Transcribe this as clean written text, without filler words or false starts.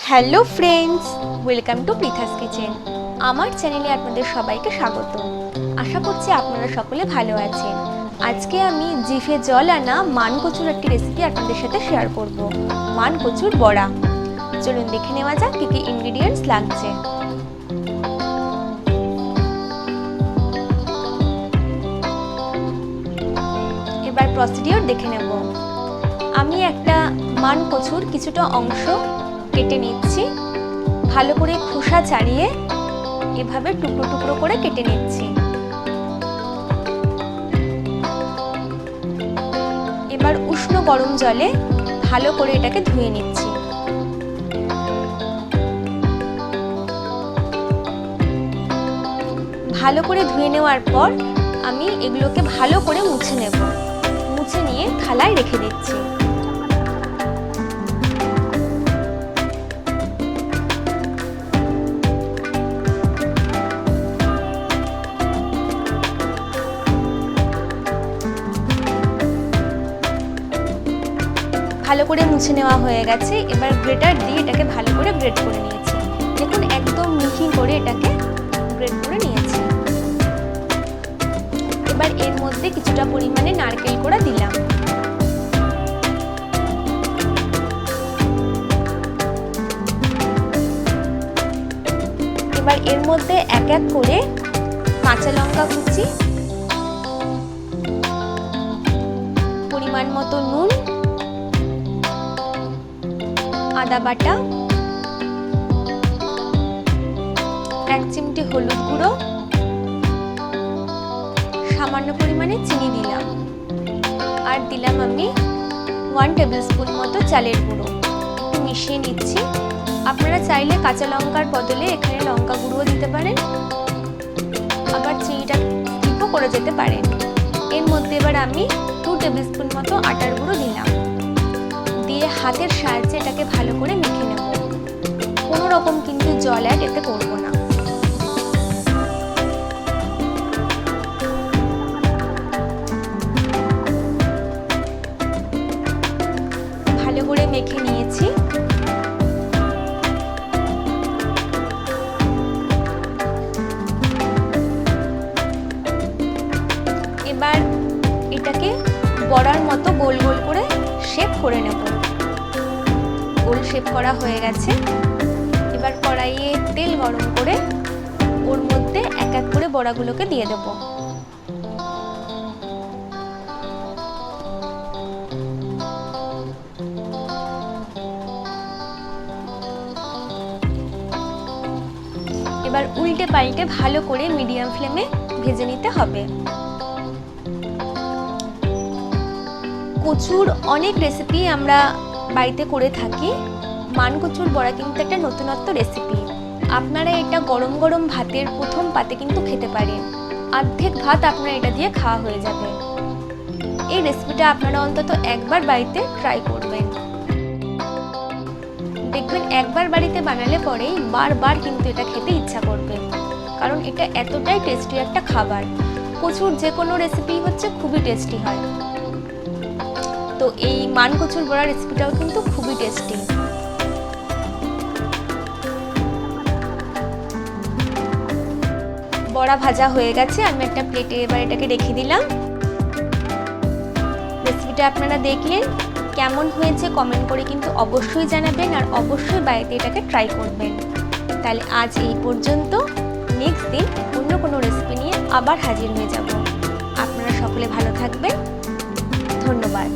Hello friends, welcome to Pritha's kitchen. আমার চ্যানেলে আপনাদের সবাইকে স্বাগত। আশা করছি আপনারা সকলে ভালো আছেন। আজকে আমি জিভে জল আনা মান কচুর একটি রেসিপি আপনাদের সাথে শেয়ার করব, মান কচুর বড়া। চলুন দেখে নেওয়া যাক কী কী ইনগ্রিডিয়েন্টস লাগছে। এবার প্রসিডিওর দেখে নেব। আমি একটা মান কচুর কিছুটা অংশ কেটে নিচ্ছি, ভালো করে খোসা ছাড়িয়ে এভাবে টুকরো টুকরো করে কেটে নিচ্ছি। এবার উষ্ণ গরম জলে ভালো করে এটাকে ধুয়ে নিচ্ছি। ভালো করে ধুয়ে নেওয়ার পর আমি এগুলোকে ভালো করে মুছে নেব। মুছে নিয়ে থালায় রেখে দিচ্ছি। ভালো করে মুছে নেওয়া হয়ে গেছে। এবার গ্রেটার দিয়ে এটাকে ভালো করে গ্রেট করে নিয়েছি। দেখুন একদম মিহি করে এটাকে গ্রেট করে নিয়েছি। এবার এর মধ্যে কিছুটা পরিমাণে নারকেল কোড়া দিলাম। এবার এর মধ্যে এক এক করে কাঁচা লঙ্কা কুচি, পরিমাণ মতো নুন, আদা বাটা, এক চিমটি হলুদ গুঁড়ো, সামান্য পরিমাণে চিনি দিলাম, আর দিলাম আমি 1 টেবিল স্পুন মতো চালের গুঁড়ো। একটু মিশিয়ে নিচ্ছি। আপনারা চাইলে কাঁচা লঙ্কার বদলে এখানে লঙ্কা গুঁড়ো দিতে পারেন, আবার চিনিটা স্কিপও করে যেতে পারেন। এর মধ্যে এবার আমি 2 টেবিল স্পুন মতো আটার গুঁড়ো দিলাম। দিয়ে হাতের সাহায্যে এটাকে ভালো করে মেখে নেব। কোনো রকম কিন্তু জল অ্যাড এতে করব না। ভালো করে মেখে নিয়েছি। এবার এটাকে বড়ার মতো গোল গোল করে শেপ করে নেব। গোল শেপ করা হয়ে গেছে। এবার কড়াইয়ে তেল গরম করে ওর মধ্যে এক এক করে বড়াগুলোকে দিয়ে দেব। এবার উল্টে পাল্টে ভালো করে মিডিয়াম ফ্লেমে ভেজে নিতে হবে। কচুর অনেক রেসিপি আমরা বাড়িতে করে থাকি। মান কচুর বড়া কিন্তু একটা নতুনত্ব রেসিপি। আপনারা এটা গরম গরম ভাতের প্রথম পাতে কিন্তু খেতে পারেন। অর্ধেক ভাত আপনার এটা দিয়ে খাওয়া হয়ে যাবে। এই রেসিপিটা আপনারা অন্তত একবার বাড়িতে ট্রাই করবেন। দেখবেন একবার বাড়িতে বানালে পরেই বারবার কিন্তু এটা খেতে ইচ্ছা করবে, কারণ এটা এতটাই টেস্টি একটা খাবার। কচুর যে কোনো রেসিপি হচ্ছে খুবই টেস্টি হয়। তো এই মান কচুর বড়া রেসিপিটাও কিন্তু খুবই টেস্টি। বড়া ভাজা হয়ে গেছে। আমি একটা প্লেটে এবার এটাকে রেখে দিলাম। রেসিপিটা আপনারা দেখলেন, কেমন হয়েছে কমেন্ট করে কিন্তু অবশ্যই জানাবেন, আর অবশ্যই বাড়িতে এটাকে ট্রাই করবেন। তাহলে আজ এই পর্যন্ত। নেক্সট দিন অন্য কোনো রেসিপি নিয়ে আবার হাজির হয়ে যাব। আপনারা সকলে ভালো থাকবেন। ধন্যবাদ।